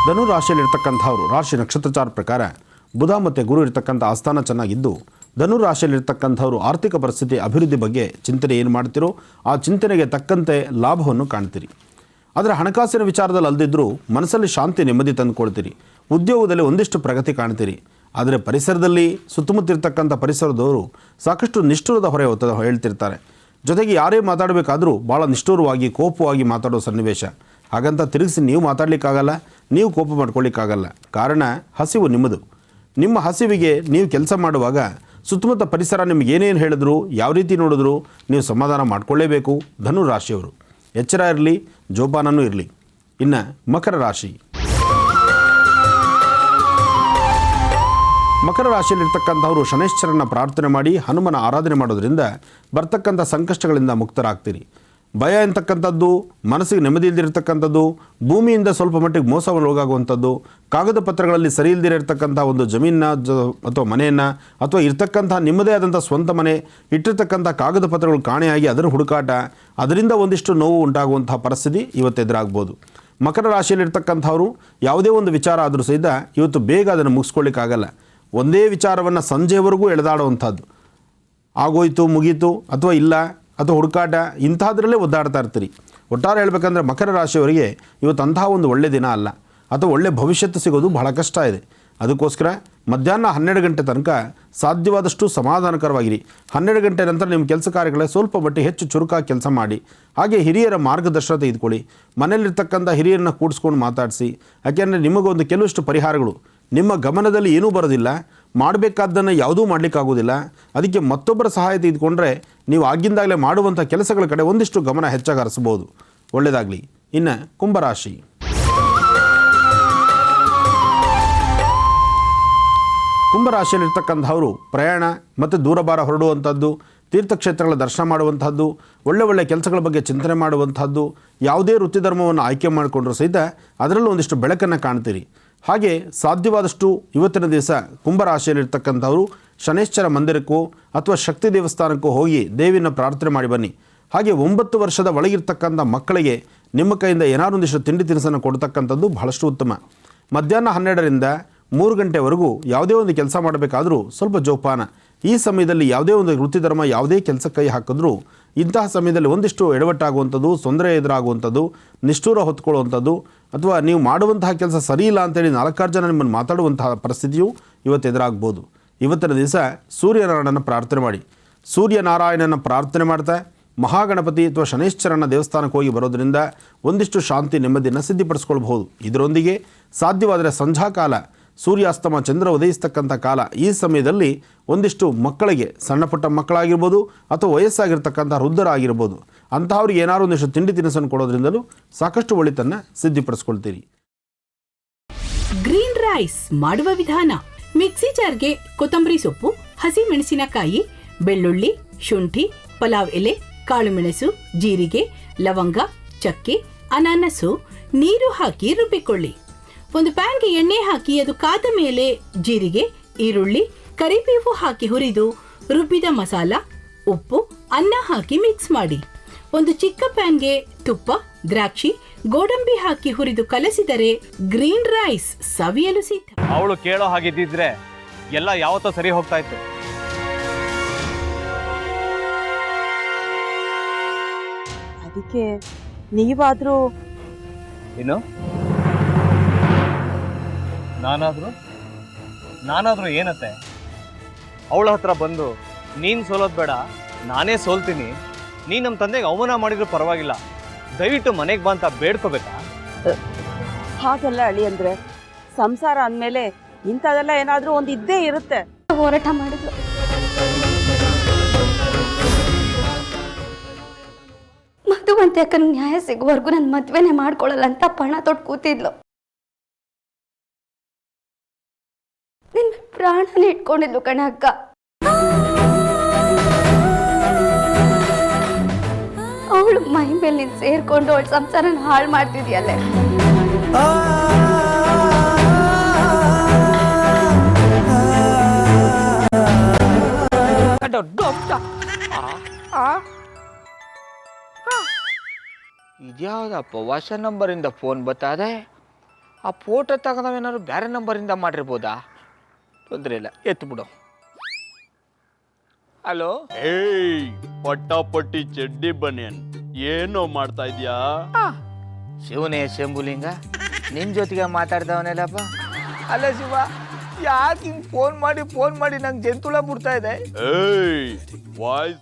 ಧನು ರಾಶಿಯಲ್ಲಿರ್ತಕ್ಕಂಥವ್ರು ರಾಶಿ ನಕ್ಷತ್ರಚಾರ ಪ್ರಕಾರ ಬುಧ ಮತ್ತು ಗುರು ಇರ್ತಕ್ಕಂಥ ಆಸ್ಥಾನ ಚೆನ್ನಾಗಿದ್ದು, ಧನು ರಾಶಿಯಲ್ಲಿರ್ತಕ್ಕಂಥವ್ರು ಆರ್ಥಿಕ ಪರಿಸ್ಥಿತಿ ಅಭಿವೃದ್ಧಿ ಬಗ್ಗೆ ಚಿಂತನೆ ಏನು ಮಾಡ್ತೀರೋ ಆ ಚಿಂತನೆಗೆ ತಕ್ಕಂತೆ ಲಾಭವನ್ನು ಕಾಣ್ತೀರಿ. ಆದರೆ ಹಣಕಾಸಿನ ವಿಚಾರದಲ್ಲಿ ಅಲ್ಲದಿದ್ದರೂ ಮನಸ್ಸಲ್ಲಿ ಶಾಂತಿ ನೆಮ್ಮದಿ ತಂದುಕೊಳ್ತೀರಿ. ಉದ್ಯೋಗದಲ್ಲಿ ಒಂದಿಷ್ಟು ಪ್ರಗತಿ ಕಾಣ್ತೀರಿ. ಆದರೆ ಪರಿಸರದಲ್ಲಿ ಸುತ್ತಮುತ್ತಿರ್ತಕ್ಕಂಥ ಪರಿಸರದವರು ಸಾಕಷ್ಟು ನಿಷ್ಠುರದ ಹೊರೆ ಹೇಳ್ತಿರ್ತಾರೆ. ಜೊತೆಗೆ ಯಾರೇ ಮಾತಾಡಬೇಕಾದರೂ ಭಾಳ ನಿಷ್ಠುರವಾಗಿ ಕೋಪವಾಗಿ ಮಾತಾಡೋ ಸನ್ನಿವೇಶ. ಹಾಗಂತ ತಿರುಗಿಸಿ ನೀವು ಮಾತಾಡಲಿಕ್ಕಾಗಲ್ಲ, ನೀವು ಕೋಪ ಮಾಡ್ಕೊಳ್ಳಿಕ್ಕಾಗಲ್ಲ. ಕಾರಣ ಹಸಿವು ನಿಮ್ಮದು. ನಿಮ್ಮ ಹಸಿವಿಗೆ ನೀವು ಕೆಲಸ ಮಾಡುವಾಗ ಸುತ್ತಮುತ್ತ ಪರಿಸರ ನಿಮ್ಗೆ ಏನೇನು ಹೇಳಿದ್ರು, ಯಾವ ರೀತಿ ನೋಡಿದ್ರು ನೀವು ಸಮಾಧಾನ ಮಾಡಿಕೊಳ್ಳೇಬೇಕು. ಧನು ರಾಶಿಯವರು ಎಚ್ಚರ ಇರಲಿ, ಜೋಪಾನನೂ ಇರಲಿ. ಇನ್ನು ಮಕರ ರಾಶಿ. ಮಕರ ರಾಶಿಯಲ್ಲಿರ್ತಕ್ಕಂಥವರು ಶನೈಶ್ಚರನ ಪ್ರಾರ್ಥನೆ ಮಾಡಿ ಹನುಮನ ಆರಾಧನೆ ಮಾಡೋದ್ರಿಂದ ಬರ್ತಕ್ಕಂಥ ಸಂಕಷ್ಟಗಳಿಂದ ಮುಕ್ತರಾಗ್ತೀರಿ. ಭಯ ಅಂತಕ್ಕಂಥದ್ದು, ಮನಸ್ಸಿಗೆ ನೆಮ್ಮದಿ ಇಲ್ದಿರತಕ್ಕಂಥದ್ದು, ಭೂಮಿಯಿಂದ ಸ್ವಲ್ಪ ಮಟ್ಟಿಗೆ ಮೋಸವನ್ನು ಒಳಗಾಗುವಂಥದ್ದು, ಕಾಗದ ಪತ್ರಗಳಲ್ಲಿ ಸರಿ ಇಲ್ದಿರತಕ್ಕಂಥ ಒಂದು ಜಮೀನನ್ನ ಅಥವಾ ಮನೆಯನ್ನು ಅಥವಾ ಇರ್ತಕ್ಕಂಥ ನಿಮ್ಮದೇ ಆದಂಥ ಸ್ವಂತ ಮನೆ ಇಟ್ಟಿರ್ತಕ್ಕಂಥ ಕಾಗದ ಪತ್ರಗಳು ಕಾಣೆಯಾಗಿ ಅದರ ಹುಡುಕಾಟ, ಅದರಿಂದ ಒಂದಿಷ್ಟು ನೋವು ಉಂಟಾಗುವಂಥ ಪರಿಸ್ಥಿತಿ ಇವತ್ತು ಎದುರಾಗ್ಬೋದು. ಮಕರ ರಾಶಿಯಲ್ಲಿರ್ತಕ್ಕಂಥವರು ಯಾವುದೇ ಒಂದು ವಿಚಾರ ಆದರೂ ಸಹಿತ ಇವತ್ತು ಬೇಗ ಅದನ್ನು ಮುಗಿಸ್ಕೊಳ್ಳಿಕ್ಕಾಗಲ್ಲ. ಒಂದೇ ವಿಚಾರವನ್ನು ಸಂಜೆವರೆಗೂ ಎಳೆದಾಡುವಂಥದ್ದು, ಆಗೋಯ್ತು ಮುಗೀತು ಅಥವಾ ಇಲ್ಲ ಅಥವಾ ಹುಡುಕಾಟ, ಇಂಥದ್ರಲ್ಲೇ ಒದ್ದಾಡ್ತಾ ಇರ್ತೀರಿ. ಒಟ್ಟಾರೆ ಹೇಳ್ಬೇಕಂದ್ರೆ ಮಕರ ರಾಶಿಯವರಿಗೆ ಇವತ್ತು ಅಂತಹ ಒಂದು ಒಳ್ಳೆಯ ದಿನ ಅಲ್ಲ, ಅಥವಾ ಒಳ್ಳೆಯ ಭವಿಷ್ಯತ್ತು ಸಿಗೋದು ಬಹಳ ಕಷ್ಟ ಇದೆ. ಅದಕ್ಕೋಸ್ಕರ ಮಧ್ಯಾಹ್ನ 12 ಗಂಟೆ ತನಕ ಸಾಧ್ಯವಾದಷ್ಟು ಸಮಾಧಾನಕರವಾಗಿರಿ. 12 ಗಂಟೆ ನಂತರ ನಿಮ್ಮ ಕೆಲಸ ಕಾರ್ಯಗಳೇ ಸ್ವಲ್ಪ ಮಟ್ಟಿಗೆ ಹೆಚ್ಚು ಚುರುಕಾಗಿ ಕೆಲಸ ಮಾಡಿ. ಹಾಗೆ ಹಿರಿಯರ ಮಾರ್ಗದರ್ಶನ ತೆಗೆದುಕೊಳ್ಳಿ. ಮನೆಯಲ್ಲಿರ್ತಕ್ಕಂಥ ಹಿರಿಯರನ್ನ ಕೂಡಿಸ್ಕೊಂಡು ಮಾತಾಡಿಸಿ. ಯಾಕೆಂದರೆ ನಿಮಗೊಂದು ಕೆಲವಷ್ಟು ಪರಿಹಾರಗಳು ನಿಮ್ಮ ಗಮನದಲ್ಲಿ ಏನೂ ಬರೋದಿಲ್ಲ, ಮಾಡಬೇಕಾದ್ದನ್ನು ಯಾವುದೂ ಮಾಡಲಿಕ್ಕಾಗೋದಿಲ್ಲ. ಅದಕ್ಕೆ ಮತ್ತೊಬ್ಬರ ಸಹಾಯ ತೆಗೆದುಕೊಂಡ್ರೆ ನೀವು ಆಗಿಂದಾಗಲೇ ಮಾಡುವಂಥ ಕೆಲಸಗಳ ಕಡೆ ಒಂದಿಷ್ಟು ಗಮನ ಹೆಚ್ಚಾಗಿ ಹರಿಸ್ಬೋದು. ಒಳ್ಳೆಯದಾಗಲಿ. ಇನ್ನು ಕುಂಭರಾಶಿ. ಕುಂಭರಾಶಿಯಲ್ಲಿರ್ತಕ್ಕಂಥವರು ಪ್ರಯಾಣ ಮತ್ತು ದೂರಭಾರ ಹೊರಡುವಂಥದ್ದು, ತೀರ್ಥಕ್ಷೇತ್ರಗಳ ದರ್ಶನ ಮಾಡುವಂಥದ್ದು, ಒಳ್ಳೆ ಕೆಲಸಗಳ ಬಗ್ಗೆ ಚಿಂತನೆ ಮಾಡುವಂಥದ್ದು, ಯಾವುದೇ ವೃತ್ತಿ ಧರ್ಮವನ್ನು ಆಯ್ಕೆ ಮಾಡಿಕೊಂಡ್ರೂ ಸಹಿತ ಅದರಲ್ಲೂ ಒಂದಿಷ್ಟು ಬೆಳಕನ್ನು ಕಾಣ್ತೀರಿ. ಹಾಗೆ ಸಾಧ್ಯವಾದಷ್ಟು ಇವತ್ತಿನ ದಿವಸ ಕುಂಭರಾಶಿಯಲ್ಲಿರ್ತಕ್ಕಂಥವರು ಶನೈಶ್ಚರ ಮಂದಿರಕ್ಕೂ ಅಥವಾ ಶಕ್ತಿ ದೇವಸ್ಥಾನಕ್ಕೂ ಹೋಗಿ ದೇವಿನ ಪ್ರಾರ್ಥನೆ ಮಾಡಿ ಬನ್ನಿ. ಹಾಗೆ 9 ವರ್ಷದ ಒಳಗಿರ್ತಕ್ಕಂಥ ಮಕ್ಕಳಿಗೆ ನಿಮ್ಮ ಕೈಯಿಂದ ಏನಾದ್ರು ಒಂದಿಷ್ಟು ತಿಂಡಿ ತಿನಿಸನ್ನು ಕೊಡ್ತಕ್ಕಂಥದ್ದು ಬಹಳಷ್ಟು ಉತ್ತಮ. ಮಧ್ಯಾಹ್ನ 12ರಿಂದ 3 ಗಂಟೆವರೆಗೂ ಯಾವುದೇ ಒಂದು ಕೆಲಸ ಮಾಡಬೇಕಾದರೂ ಸ್ವಲ್ಪ ಜೋಪಾನ. ಈ ಸಮಯದಲ್ಲಿ ಯಾವುದೇ ಒಂದು ವೃತ್ತಿ ಧರ್ಮ ಯಾವುದೇ ಕೆಲಸ ಕೈ ಹಾಕಿದ್ರೂ ಇಂತಹ ಸಮಯದಲ್ಲಿ ಒಂದಿಷ್ಟು ಎಡವಟ್ಟಾಗುವಂಥದ್ದು, ತೊಂದರೆ ಎದುರಾಗುವಂಥದ್ದು, ನಿಷ್ಠೂರ ಹೊತ್ಕೊಳ್ಳುವಂಥದ್ದು, ಅಥವಾ ನೀವು ಮಾಡುವಂತಹ ಕೆಲಸ ಸರಿ ಇಲ್ಲ ಅಂತೇಳಿ 4 ಜನ ನಿಮ್ಮನ್ನು ಮಾತಾಡುವಂತಹ ಪರಿಸ್ಥಿತಿಯು ಇವತ್ತು ಎದುರಾಗ್ಬೋದು. ಇವತ್ತಿನ ದಿವಸ ಸೂರ್ಯನಾರಾಯಣನ ಪ್ರಾರ್ಥನೆ ಮಾಡಿ. ಸೂರ್ಯನಾರಾಯಣನ ಪ್ರಾರ್ಥನೆ ಮಾಡ್ತಾ ಮಹಾಗಣಪತಿ ಅಥವಾ ಶನೈಶ್ಚರನ ದೇವಸ್ಥಾನಕ್ಕೆ ಹೋಗಿ ಬರೋದರಿಂದ ಒಂದಿಷ್ಟು ಶಾಂತಿ ನೆಮ್ಮದಿಯನ್ನು ಸಿದ್ಧಿಪಡಿಸ್ಕೊಳ್ಬಹುದು. ಇದರೊಂದಿಗೆ ಸಾಧ್ಯವಾದರೆ ಸಂಧ್ಯಾಕಾಲ ಸೂರ್ಯಾಸ್ತಮ ಚಂದ್ರ ಉದಯಿಸ್ತಕ್ಕಂಥ ಕಾಲ, ಈ ಸಮಯದಲ್ಲಿ ಒಂದಿಷ್ಟು ಮಕ್ಕಳಿಗೆ, ಸಣ್ಣ ಪುಟ್ಟ ಮಕ್ಕಳಾಗಿರ್ಬೋದು ಅಥವಾ ವಯಸ್ಸಾಗಿರ್ತಕ್ಕಂಥ ವೃದ್ಧರಾಗಿರ್ಬೋದು, ಅಂತಹವ್ರಿಗೆ ಏನಾದ್ರು ಒಂದಿಷ್ಟು ತಿಂಡಿ ತಿನಿಸನ್ನು ಕೊಡೋದ್ರಿಂದಲೂ ಸಾಕಷ್ಟು ಒಳಿತನ್ನು ಸಿದ್ಧಿಪಡಿಸ್ಕೊಳ್ತೀರಿ. ಗ್ರೀನ್ ರೈಸ್ ಮಾಡುವ ವಿಧಾನ: ಮಿಕ್ಸಿ ಜಾರ್ಗೆ ಕೊತ್ತಂಬರಿ ಸೊಪ್ಪು, ಹಸಿ ಮೆಣಸಿನಕಾಯಿ, ಬೆಳ್ಳುಳ್ಳಿ, ಶುಂಠಿ, ಪಲಾವ್ ಎಲೆ, ಕಾಳುಮೆಣಸು, ಜೀರಿಗೆ, ಲವಂಗ, ಚಕ್ಕೆ, ಅನಾನಸು, ನೀರು ಹಾಕಿ ರುಬ್ಬಿಕೊಳ್ಳಿ. ಒಂದು ಪ್ಯಾನ್ಗೆ ಎಣ್ಣೆ ಹಾಕಿ ಅದು ಕಾದ ಮೇಲೆ ಜೀರಿಗೆ, ಈರುಳ್ಳಿ, ಕರಿಬೇವು ಹಾಕಿ ಹುರಿದು ರುಬ್ಬಿದ ಮಸಾಲ, ಉಪ್ಪು, ಅನ್ನ ಹಾಕಿ ಮಿಕ್ಸ್ ಮಾಡಿ. ಒಂದು ಚಿಕ್ಕ ಪ್ಯಾನ್ಗೆ ತುಪ್ಪ, ದ್ರಾಕ್ಷಿ, ಗೋಡಂಬಿ ಹಾಕಿ ಹುರಿದು ಕಲಸಿದರೆ ಗ್ರೀನ್ ರೈಸ್ ಸವಿಯಲು ಸಿದ್ಧ. ಅವಳು ಕೇಳೋ ಹಾಗಿದ್ದಿದ್ರೆ ಎಲ್ಲ ಯಾವತ್ತೋ ಸರಿ ಹೋಗ್ತಾ ಇತ್ತು. ಅದಕ್ಕೆ ನೀವಾದ್ರೂ ಏನು? ನಾನಾದ್ರೂ ಏನತ್ತೆ? ಅವಳ ಹತ್ರ ಬಂದು ನೀನು ಸೋಲೋದು ಬೇಡ, ನಾನೇ ಸೋಲ್ತೀನಿ, ನೀನು ನಮ್ಮ ತಂದೆಗೆ ಅವಮಾನ ಮಾಡಿದ್ರು ಪರವಾಗಿಲ್ಲ, ದಯವಿಟ್ಟು ಮನೆಗೆ ಬಾ ಅಂತ ಬೇಡ್ಕೋಬೇಕಾ? ಹಾಗೆಲ್ಲ ಅಳಿ ಅಂದ್ರೆ ಸಂಸಾರ ಅಂದಮೇಲೆ ಇಂಥದೆಲ್ಲ ಏನಾದ್ರೂ ಒಂದು ಇದ್ದೇ ಇರುತ್ತೆ. ಹೋರಾಟ ಮಾಡಿದ್ಲು. ಮಧುವಂತೆ ಅಕ್ಕನ ನ್ಯಾಯ ಸಿಗುವವರೆಗೂ ನನ್ನ ಮದ್ವೆನೆ ಮಾಡ್ಕೊಳ್ಳಲ್ಲ ಅಂತ ಪಣ ತೊಟ್ಟು ಕೂತಿದ್ಲು. ನಿನ್ನ ಪ್ರಾಣನೇ ಇಟ್ಕೊಂಡಿದ್ಲು ಕಣ ಅಕ್ಕ. ಅವಳು ಮೈ ಮೇಲೆ ನೀನು ಸೇರ್ಕೊಂಡು ಅವಳ ಸಂಸಾರನ ಹಾಳು ಮಾಡ್ತಿದ್ಯಲ್ಲೇ. ಇದ್ಯಾವುದಪ್ಪ ಹೊಸ ನಂಬರಿಂದ ಫೋನ್ ಬರ್ತಾದೆ? ಆ ಫೋಟೋ ತಗೊಂಡವೇನಾದ್ರು ಬೇರೆ ನಂಬರಿಂದ ಮಾಡಿರ್ಬೋದಾ? ತೊಂದರೆ ಇಲ್ಲ, ಎತ್ತು ಬಿಡು. ಹಲೋ, ಏಯ್ ಪಟ್ಟಾಪಟ್ಟಿ ಚಡ್ಡಿ ಬನಿಯನ್ ಏನೋ ಮಾಡ್ತಾ ಇದ್ಯಾ? ಶಿವನೇ ಶಂಭುಲಿಂಗ, ನಿನ್ನ ಜೊತೆಗೆ ಮಾತಾಡ್ದವನೇಲಪ್ಪ. ಅಲ್ಲ ಶಿವ, ಯಾಕೆ ಹಿಂಗೆ ಫೋನ್ ಮಾಡಿ ನಂಗೆ ಜಂತುಳ ಬಿಡ್ತಾ ಇದೆ? ಏಯ್ ವಾಯ್ಸ್